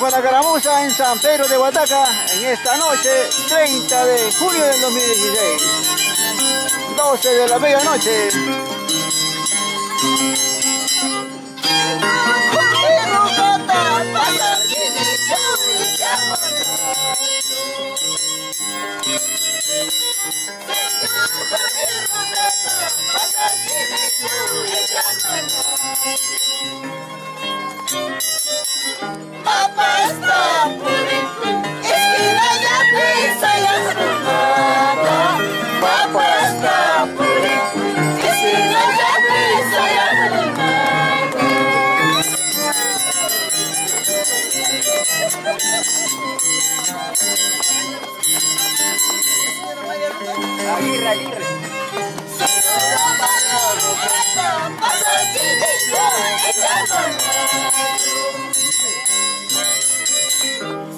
con la caramuza en San Pedro de Huataca en esta noche 30 de junio del 2016, 12 de la medianoche. Aguirre.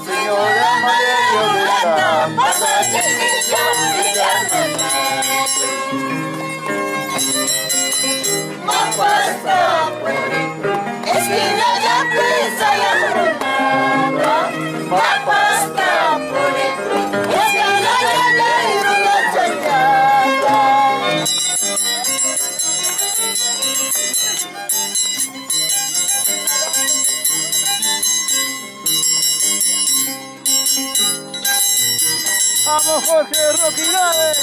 Señora María Violeta, pasa chiquillo y llámame. Mapasta, esquina ya pisa y arrumada. Mapasta, esquina ya leído la chayada. vamos Jorge Roquinales.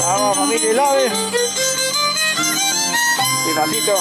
Vamos familia Lave. Pedacito.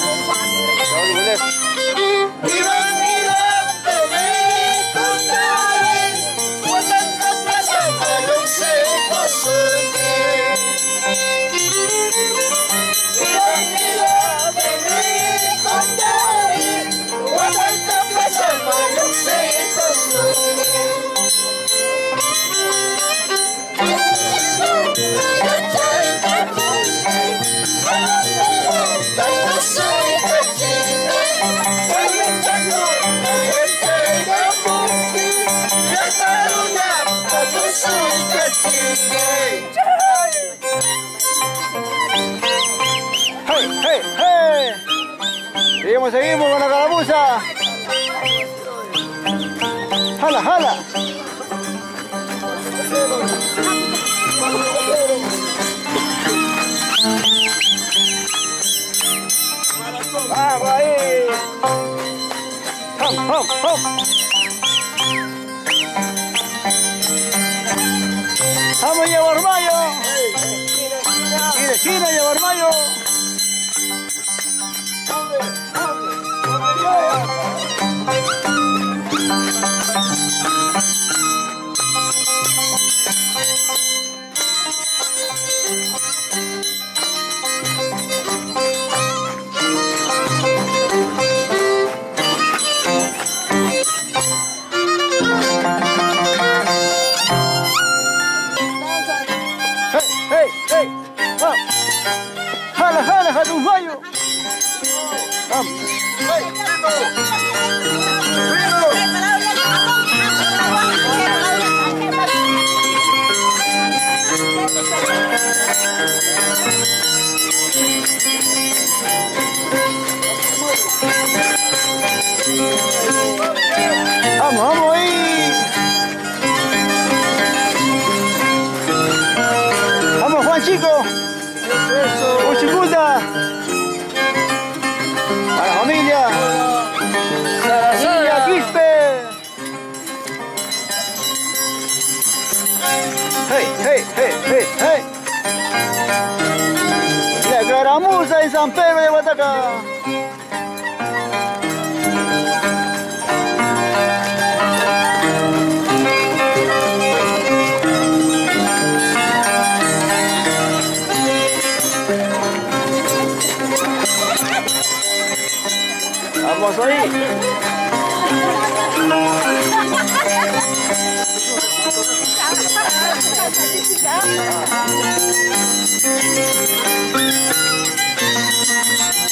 Seguimos con la caramuza. Jala, jala. Vamos ahí. Hom, hom, hom. Vamos a llevar mayo. Y de esquina llevar mayo. Vamos ahí. Vamos, Juan Chico. Uchicunda. A la familia. Familia Quispe. Hey, hey, hey, hey, hey. La Caramuza en San Pedro de Guataca. Vamos ahí.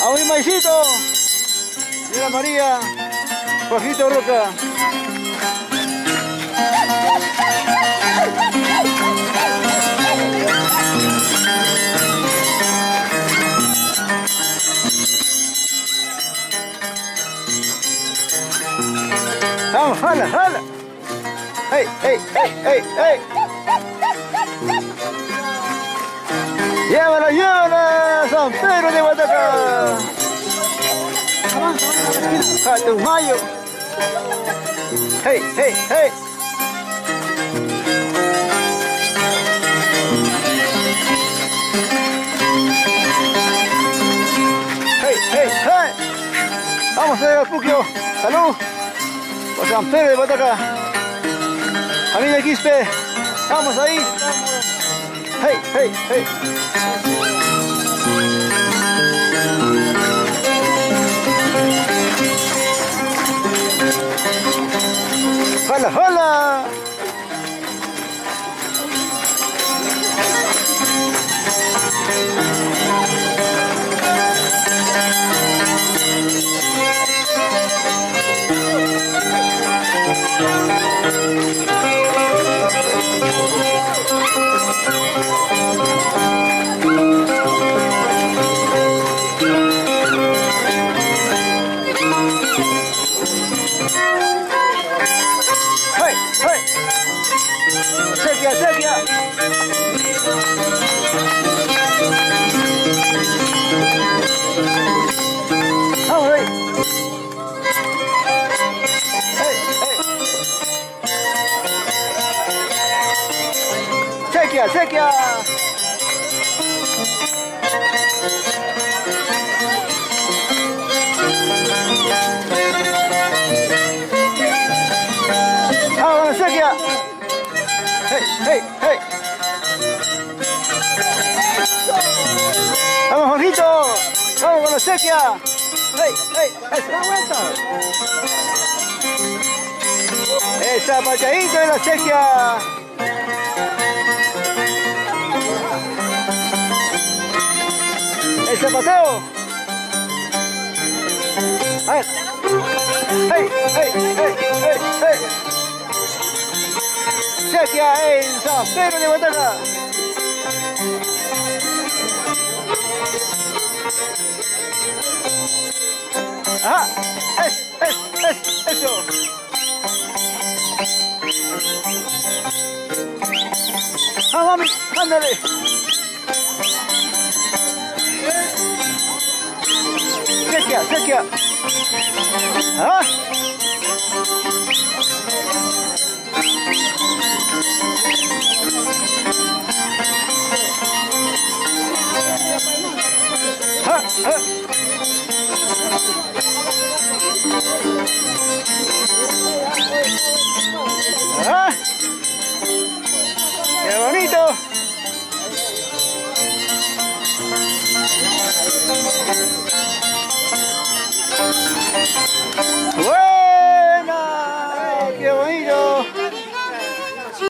A un maicito. Mira María. Jorgito Roca. Vamos, jala, jala. Hey, hey, hey, hey, hey. Llévala, llévala, San Pedro de Guataca. Mayo. Hey, hey, hey. Hey, hey, hey. Vamos a ver al Puquio. Salud. Por San Pedro de Guataca. Familia Quispe. Vamos ahí. Hey, hey, hey. ¡Hola, hola! Sequia. Vamos ahí. Hey, hey. Sequia. Vamos, sequia. Hey, hey, hey. Vamos, Jorgito. Vamos con la sequia. Hey, hey, esa vuelta. Esa pateadita de la sequia. Ese pateo. A ver. Hey, hey, hey, hey, hey. Sequia en San Pedro de Guataca. Ajá, eso. Ah, mami, ándale. Sequia. Ah. Ah, ¡qué bonito!